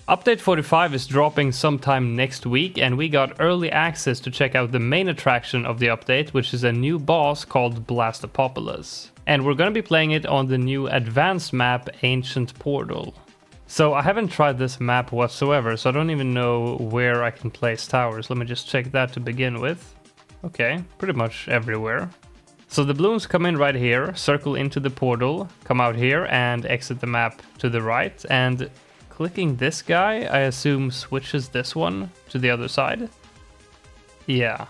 Update 45 is dropping sometime next week, and we got early access to check out the main attraction of the update, which is a new boss called Blastapopoulos. And we're gonna be playing it on the new advanced map, Ancient Portal. So I haven't tried this map whatsoever, so I don't even know where I can place towers. Let me just check that to begin with. Okay, pretty much everywhere. So the balloons come in right here, circle into the portal, come out here and exit the map to the right, and clicking this guy, I assume switches this one to the other side. Yeah.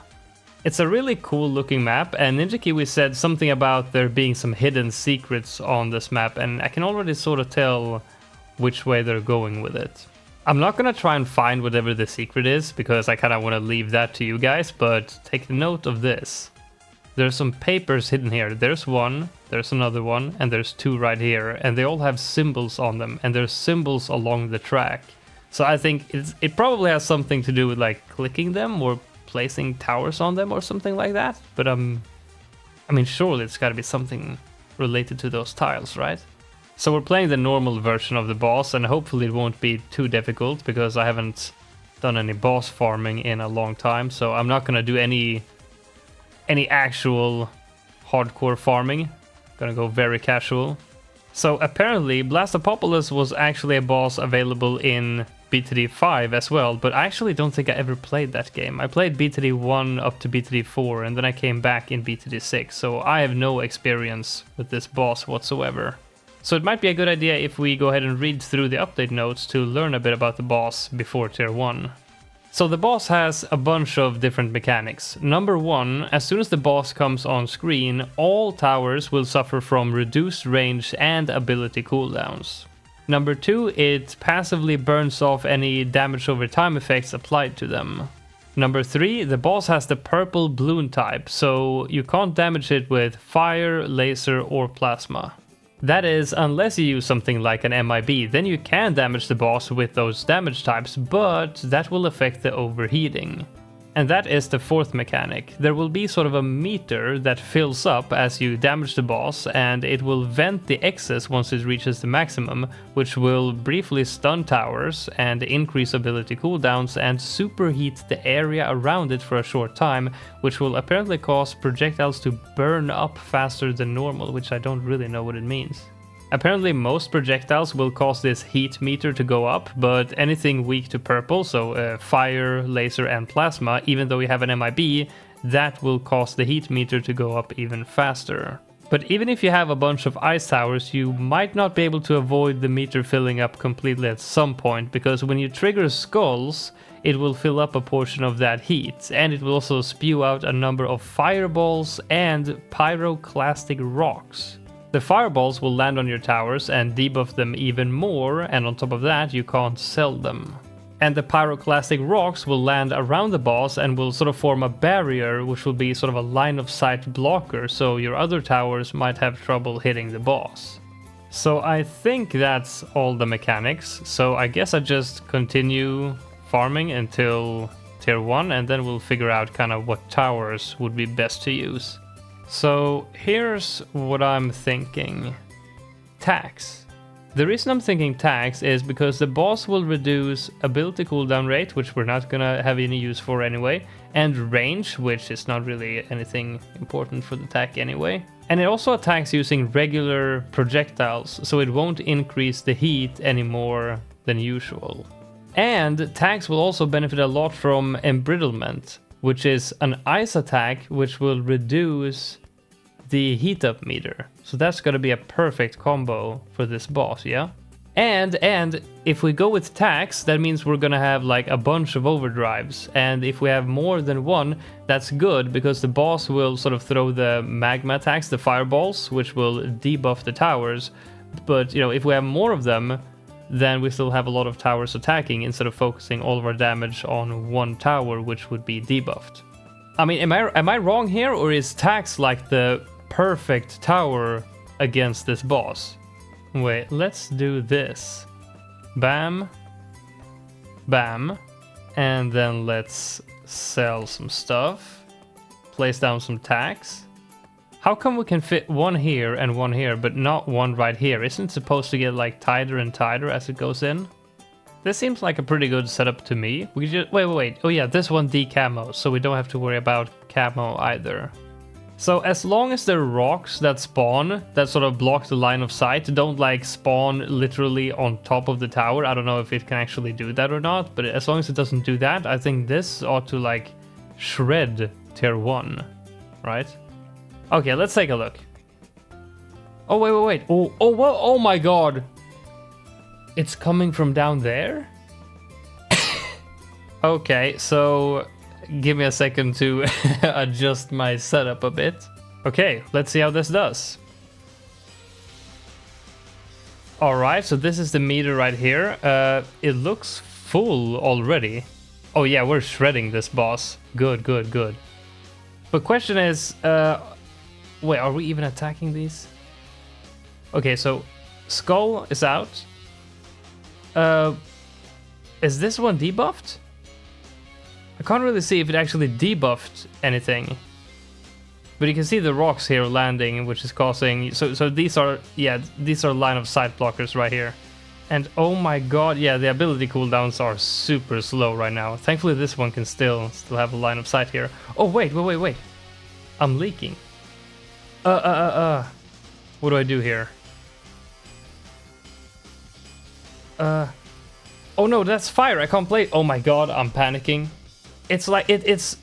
It's a really cool looking map, and Ninja Kiwi said something about there being some hidden secrets on this map, and I can already sort of tell which way they're going with it. I'm not gonna try and find whatever the secret is, because I kind of want to leave that to you guys, but take note of this. There's some papers hidden here. There's one, there's another one, and there's two right here, and they all have symbols on them, and there's symbols along the track. So I think it probably has something to do with like clicking them or placing towers on them or something like that, but I mean, surely it's got to be something related to those tiles, right? So we're playing the normal version of the boss, and hopefully it won't be too difficult, because I haven't done any boss farming in a long time, so I'm not gonna do any actual hardcore farming. Gonna go very casual. So apparently Blastapopoulos was actually a boss available in BTD5 as well, but I actually don't think I ever played that game. I played BTD1 up to BTD4, and then I came back in BTD6, so I have no experience with this boss whatsoever. So it might be a good idea if we go ahead and read through the update notes to learn a bit about the boss before tier 1. So the boss has a bunch of different mechanics. Number 1, as soon as the boss comes on screen, all towers will suffer from reduced range and ability cooldowns. Number 2, it passively burns off any damage over time effects applied to them. Number 3, the boss has the purple balloon type, so you can't damage it with fire, laser, or plasma. That is, unless you use something like an MIB, then you can damage the boss with those damage types, but that will affect the overheating. And that is the 4th mechanic. There will be sort of a meter that fills up as you damage the boss, and it will vent the excess once it reaches the maximum, which will briefly stun towers and increase ability cooldowns and superheat the area around it for a short time, which will apparently cause projectiles to burn up faster than normal, which I don't really know what it means. Apparently most projectiles will cause this heat meter to go up, but anything weak to purple, so fire, laser and plasma, even though you have an MIB, that will cause the heat meter to go up even faster. But even if you have a bunch of ice towers, you might not be able to avoid the meter filling up completely at some point, because when you trigger skulls, it will fill up a portion of that heat, and it will also spew out a number of fireballs and pyroclastic rocks. The fireballs will land on your towers and debuff them even more, and on top of that you can't sell them. And the pyroclastic rocks will land around the boss and will sort of form a barrier, which will be sort of a line of sight blocker, so your other towers might have trouble hitting the boss. So I think that's all the mechanics, so I guess I just continue farming until tier 1, and then we'll figure out kind of what towers would be best to use. So here's what I'm thinking. Tax. The reason I'm thinking tax is because the boss will reduce ability cooldown rate, which we're not gonna have any use for anyway, and range, which is not really anything important for the attack anyway. And it also attacks using regular projectiles, so it won't increase the heat any more than usual. And tax will also benefit a lot from embrittlement, which is an ice attack which will reduce the heat up meter. So that's gonna be a perfect combo for this boss, yeah? And if we go with tax, that means we're gonna have like a bunch of overdrives. And if we have more than one, that's good, because the boss will sort of throw the magma attacks, the fireballs, which will debuff the towers. But you know, if we have more of them, then we still have a lot of towers attacking instead of focusing all of our damage on one tower, which would be debuffed. I mean, am I wrong here, or is tax like the perfect tower against this boss? Wait, let's do this. Bam. Bam. And then let's sell some stuff. Place down some tax. How come we can fit one here and one here, but not one right here? Isn't it supposed to get like tighter and tighter as it goes in? This seems like a pretty good setup to me. We just wait. Oh yeah, this one decamo, so we don't have to worry about camo either. So as long as the rocks that spawn, that sort of block the line of sight, don't like spawn literally on top of the tower. I don't know if it can actually do that or not, but as long as it doesn't do that, I think this ought to like shred tier 1, right? Okay, let's take a look. Oh, wait. Oh my god. It's coming from down there? Okay, so give me a second to adjust my setup a bit. Okay, let's see how this does. Alright, so this is the meter right here. It looks full already. Oh yeah, we're shredding this boss. Good. But question is, wait, are we even attacking these? Okay, so Skull is out. Is this one debuffed? I can't really see if it actually debuffed anything. But you can see the rocks here landing, which is causing... So these are line of sight blockers right here. And oh my god, yeah, the ability cooldowns are super slow right now. Thankfully this one can still have a line of sight here. Oh, wait. I'm leaking. What do I do here? Oh no, that's fire. I can't play. Oh my god, I'm panicking. It's like it's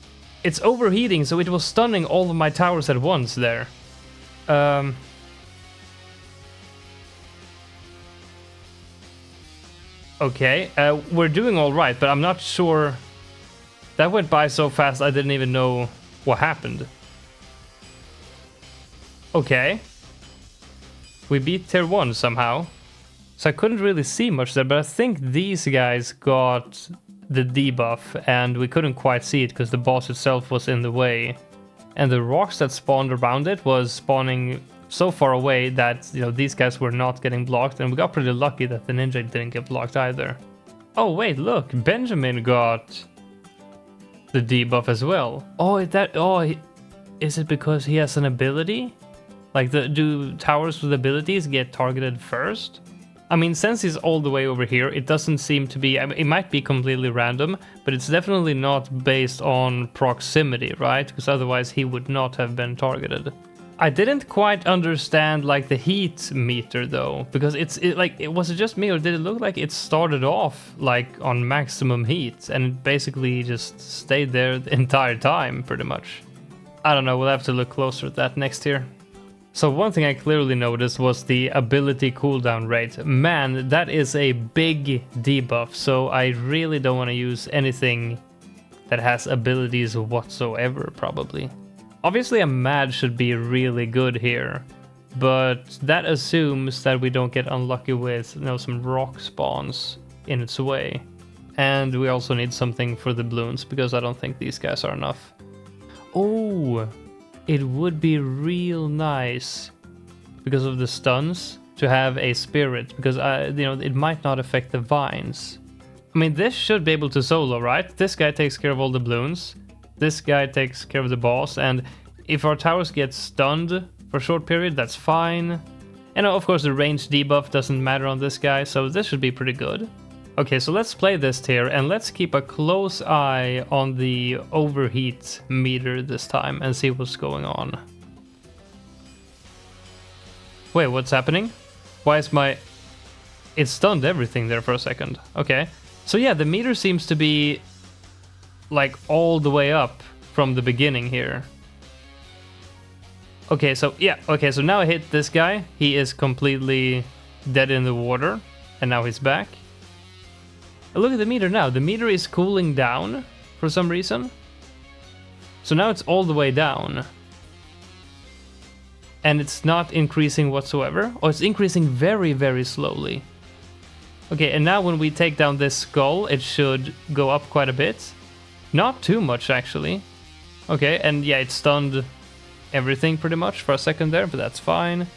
overheating, so it was stunning all of my towers at once there. Okay, we're doing all right, but I'm not sure. That went by so fast I didn't even know what happened. Okay. We beat tier 1 somehow. So I couldn't really see much there, but I think these guys got the debuff, and we couldn't quite see it because the boss itself was in the way. And the rocks that spawned around it was spawning so far away that, you know, these guys were not getting blocked, and we got pretty lucky that the ninja didn't get blocked either. Oh wait, look, Benjamin got the debuff as well. Is it because he has an ability? Like, do towers with abilities get targeted first? I mean, since he's all the way over here, it doesn't seem to be... I mean, it might be completely random, but it's definitely not based on proximity, right? Because otherwise he would not have been targeted. I didn't quite understand, like, the heat meter, though. Because was it just me, or did it look like it started off, like, on maximum heat, and basically just stayed there the entire time, pretty much? I don't know, we'll have to look closer at that next year. So one thing I clearly noticed was the ability cooldown rate. Man, that is a big debuff, so I really don't want to use anything that has abilities whatsoever, probably. Obviously a mad should be really good here, but that assumes that we don't get unlucky with, you know, some rock spawns in its way. And we also need something for the balloons, because I don't think these guys are enough. Oh! It would be real nice, because of the stuns, to have a spirit, because it might not affect the vines. I mean, this should be able to solo, right? This guy takes care of all the balloons. This guy takes care of the boss, and if our towers get stunned for a short period, that's fine. And of course the range debuff doesn't matter on this guy, so this should be pretty good. Okay, so let's play this tier, and let's keep a close eye on the overheat meter this time and see what's going on. Wait, what's happening? Why is my... It stunned everything there for a second. Okay. So yeah, the meter seems to be like all the way up from the beginning here. Okay, so yeah, okay, so now I hit this guy. He is completely dead in the water, and now he's back. Look at the meter now. The meter is cooling down for some reason. So now it's all the way down. And it's not increasing whatsoever. Or it's increasing very, very slowly. Okay, and now when we take down this skull, it should go up quite a bit. Not too much, actually. Okay, and yeah, it stunned everything pretty much for a second there, but that's fine.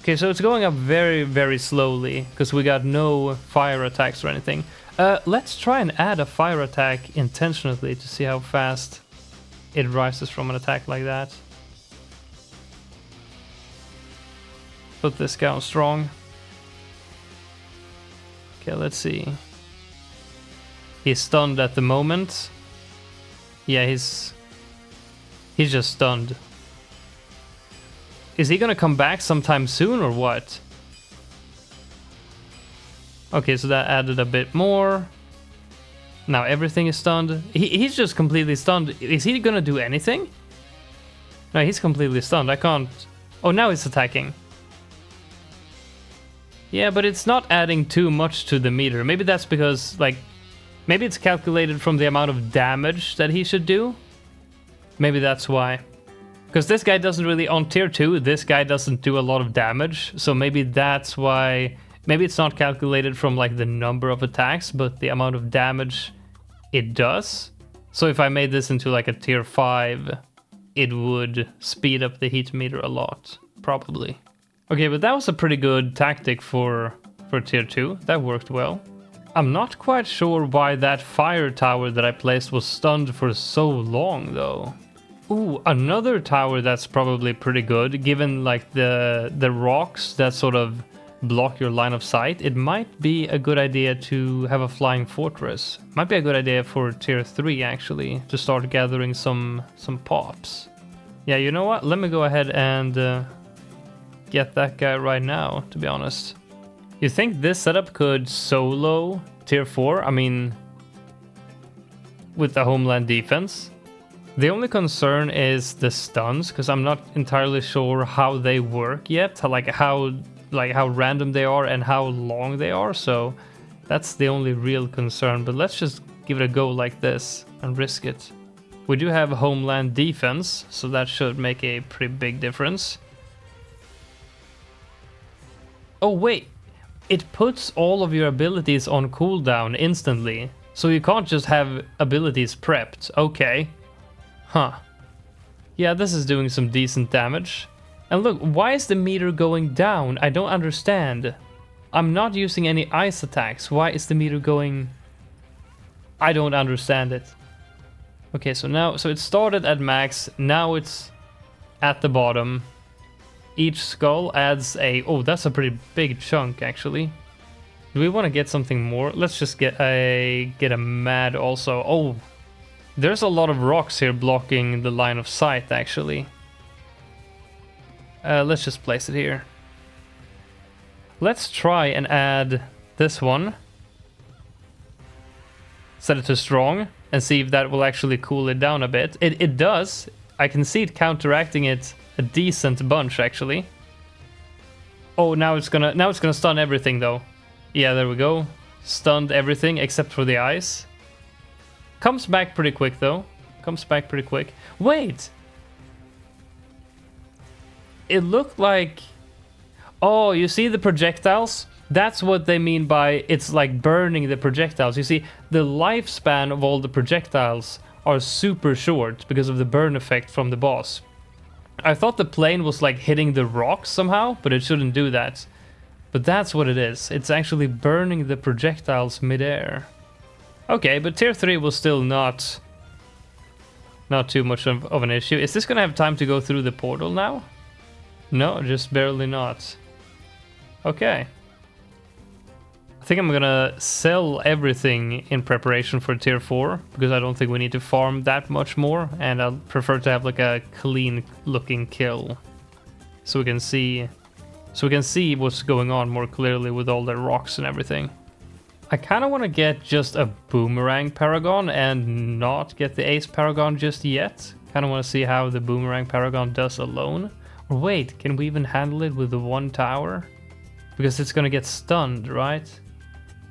Okay, so it's going up very, very slowly, because we got no fire attacks or anything. Let's try and add a fire attack intentionally to see how fast it rises from an attack like that. Put this guy on strong. Okay, let's see. He's stunned at the moment. Yeah, he's just stunned. Is he gonna come back sometime soon or what? Okay, so that added a bit more. Now everything is stunned. He's just completely stunned. Is he gonna do anything? No, he's completely stunned. I can't... Oh, now he's attacking. Yeah, but it's not adding too much to the meter. Maybe that's because, like... Maybe it's calculated from the amount of damage that he should do. Maybe that's why. Because this guy doesn't really... On tier 2, this guy doesn't do a lot of damage. So maybe that's why... Maybe it's not calculated from like the number of attacks, but the amount of damage it does. So if I made this into like a tier 5, it would speed up the heat meter a lot, probably. Okay, but that was a pretty good tactic for tier 2. That worked well. I'm not quite sure why that fire tower that I placed was stunned for so long though. Ooh, another tower that's probably pretty good, given like the rocks that sort of block your line of sight. It might be a good idea to have a flying fortress. Might be a good idea for tier 3 actually, to start gathering some pops. Yeah, you know what? Let me go ahead and get that guy right now, to be honest. You think this setup could solo tier 4? I mean, with the homeland defense? The only concern is the stuns, because I'm not entirely sure how they work yet, like how random they are and how long they are, so that's the only real concern. But let's just give it a go like this and risk it. We do have homeland defense, so that should make a pretty big difference. Oh wait, it puts all of your abilities on cooldown instantly, so you can't just have abilities prepped. Okay. Huh. Yeah, this is doing some decent damage. And look, why is the meter going down? I don't understand. I'm not using any ice attacks. Why is the meter going... I don't understand it. Okay, so now... So it started at max. Now it's at the bottom. Each skull adds a... Oh, that's a pretty big chunk, actually. Do we want to get something more? Let's just get a mad also. Oh, there's a lot of rocks here blocking the line of sight, actually. Let's just place it here. Let's try and add this one. Set it to strong and see if that will actually cool it down a bit. It does. I can see it counteracting it a decent bunch, actually. Oh, now it's gonna stun everything though. Yeah, there we go. Stunned everything except for the ice. Comes back pretty quick though. Comes back pretty quick. Wait! It looked like... Oh, you see the projectiles? That's what they mean by it's like burning the projectiles. You see, the lifespan of all the projectiles are super short because of the burn effect from the boss. I thought the plane was like hitting the rocks somehow, but it shouldn't do that. But that's what it is. It's actually burning the projectiles midair. Okay, but tier 3 was still not too much of an issue. Is this gonna have time to go through the portal now? No, just barely not. Okay. I think I'm gonna sell everything in preparation for tier 4, because I don't think we need to farm that much more, and I'll prefer to have like a clean looking kill. So we can see what's going on more clearly with all the rocks and everything. I kind of want to get just a boomerang paragon and not get the ace paragon just yet. Kind of want to see how the boomerang paragon does alone. Or wait, can we even handle it with the one tower? Because it's gonna get stunned, right?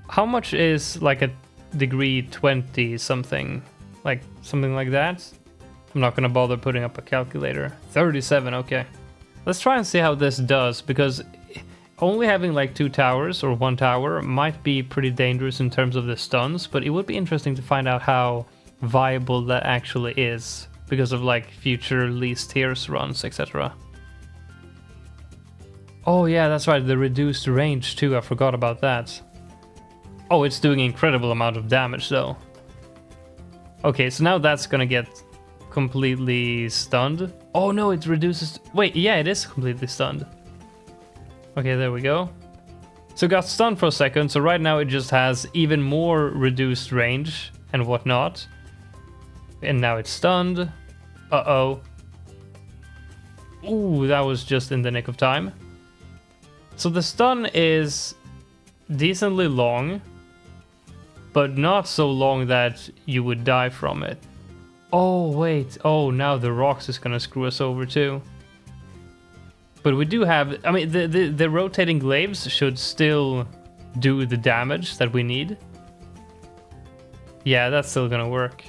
How much is like a degree 20 something? Like something like that? I'm not gonna bother putting up a calculator. 37, okay. Let's try and see how this does, because only having like 2 towers or 1 tower might be pretty dangerous in terms of the stuns, but it would be interesting to find out how viable that actually is because of like future least tiers runs, etc. Oh yeah, that's right, the reduced range too, I forgot about that. Oh, it's doing incredible amount of damage though. Okay, so now that's gonna get completely stunned. Oh no, it reduces... Wait, yeah, it is completely stunned. Okay, there we go. So it got stunned for a second, so right now it just has even more reduced range and whatnot. And now it's stunned. Uh-oh. Ooh, that was just in the nick of time. So the stun is decently long, but not so long that you would die from it. Oh, wait. Oh, now the rocks is gonna screw us over too. But we do have... I mean, the rotating glaives should still do the damage that we need. Yeah, that's still gonna work.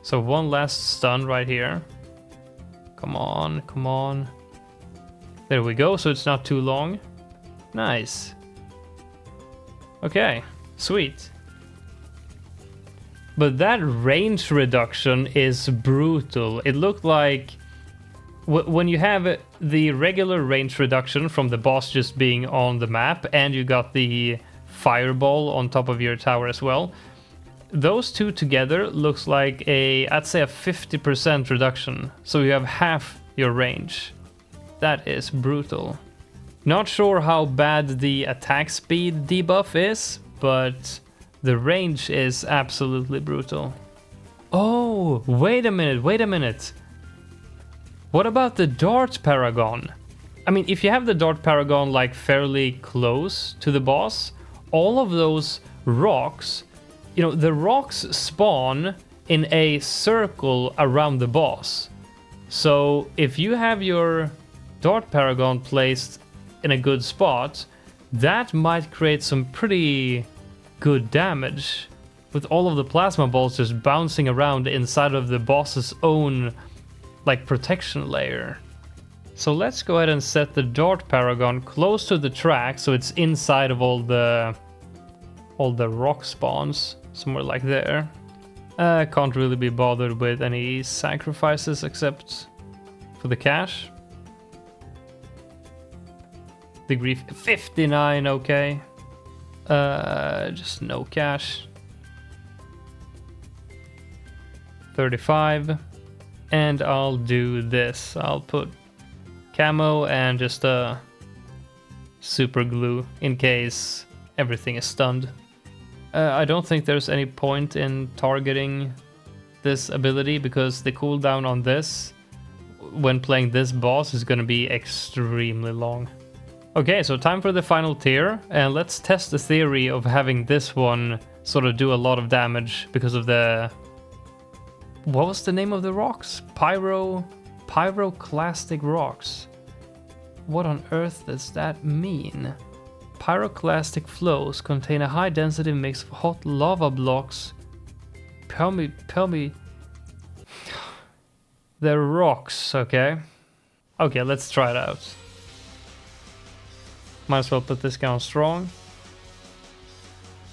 So one last stun right here. Come on, come on. There we go, so it's not too long. Nice. Okay, sweet. But that range reduction is brutal. It looked like when you have the regular range reduction from the boss just being on the map and you got the fireball on top of your tower as well, those two together looks like I'd say a 50% reduction. So you have half your range. That is brutal. Not sure how bad the attack speed debuff is, but the range is absolutely brutal. Oh, wait a minute, wait a minute. What about the Dart Paragon? I mean, if you have the Dart Paragon like fairly close to the boss, all of those rocks, you know, the rocks spawn in a circle around the boss. So if you have your Dart Paragon placed in a good spot, that might create some pretty good damage with all of the plasma balls just bouncing around inside of the boss's own like protection layer. So let's go ahead and set the Dart Paragon close to the track so it's inside of all the rock spawns, somewhere like there. Can't really be bothered with any sacrifices except for the cash. Degree 59, okay. Just no cash. 35. And I'll do this. I'll put camo and just a super glue in case everything is stunned. I don't think there's any point in targeting this ability because the cooldown on this when playing this boss is going to be extremely long. Okay, so time for the final tier, and let's test the theory of having this one sort of do a lot of damage because of the... What was the name of the rocks? Pyroclastic rocks. What on earth does that mean? Pyroclastic flows contain a high density mix of hot lava blocks. Tell me. They're rocks, okay? Okay, let's try it out. Might as well put this guy on strong.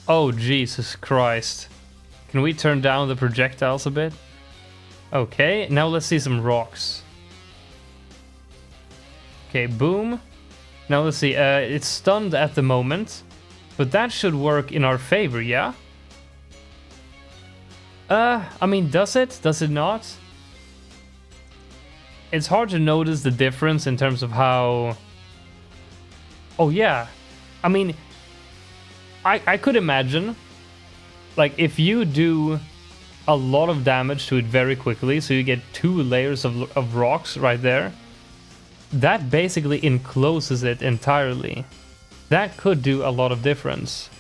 Oh, Jesus Christ. Can we turn down the projectiles a bit? Okay, now let's see some rocks. Okay, boom. Now let's see, it's stunned at the moment, but that should work in our favor, yeah? I mean, does it? Does it not? It's hard to notice the difference in terms of how... Oh yeah, I mean, I could imagine, like, if you do a lot of damage to it very quickly, so you get 2 layers of rocks right there, that basically encloses it entirely. That could do a lot of difference.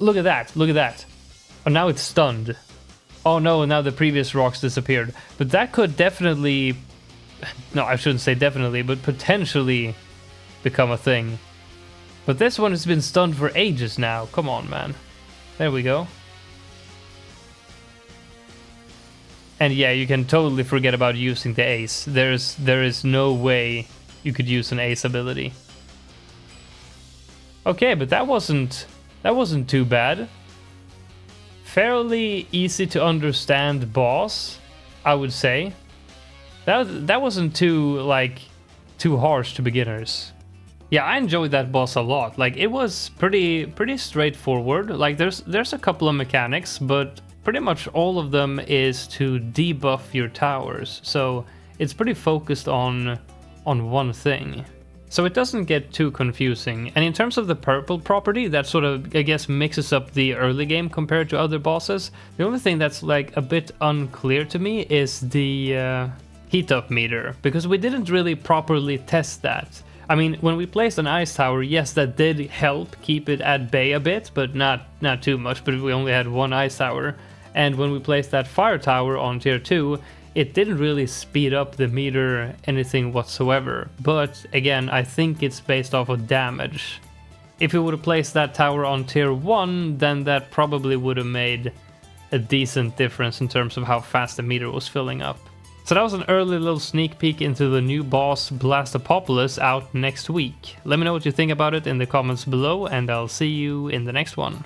Look at that, look at that. Oh, now it's stunned. Oh no, now the previous rocks disappeared. But that could definitely... No, I shouldn't say definitely, but potentially become a thing. But this one has been stunned for ages now. Come on, man. There we go. And yeah, you can totally forget about using the ace. There is no way you could use an ace ability. Okay, but that wasn't too bad. Fairly easy to understand boss, I would say. That wasn't too harsh to beginners. Yeah, I enjoyed that boss a lot. Like, it was pretty straightforward. Like, there's a couple of mechanics, but pretty much all of them is to debuff your towers. So it's pretty focused on one thing. So it doesn't get too confusing. And in terms of the purple property, that sort of, I guess, mixes up the early game compared to other bosses. The only thing that's like a bit unclear to me is the heat up meter, because we didn't really properly test that. I mean, when we placed an ice tower, yes, that did help keep it at bay a bit, but not too much, but we only had one ice tower. And when we placed that fire tower on tier 2, it didn't really speed up the meter anything whatsoever. But again, I think it's based off of damage. If we would have placed that tower on tier 1, then that probably would have made a decent difference in terms of how fast the meter was filling up. So that was an early little sneak peek into the new boss Blastapopoulos out next week. Let me know what you think about it in the comments below, and I'll see you in the next one.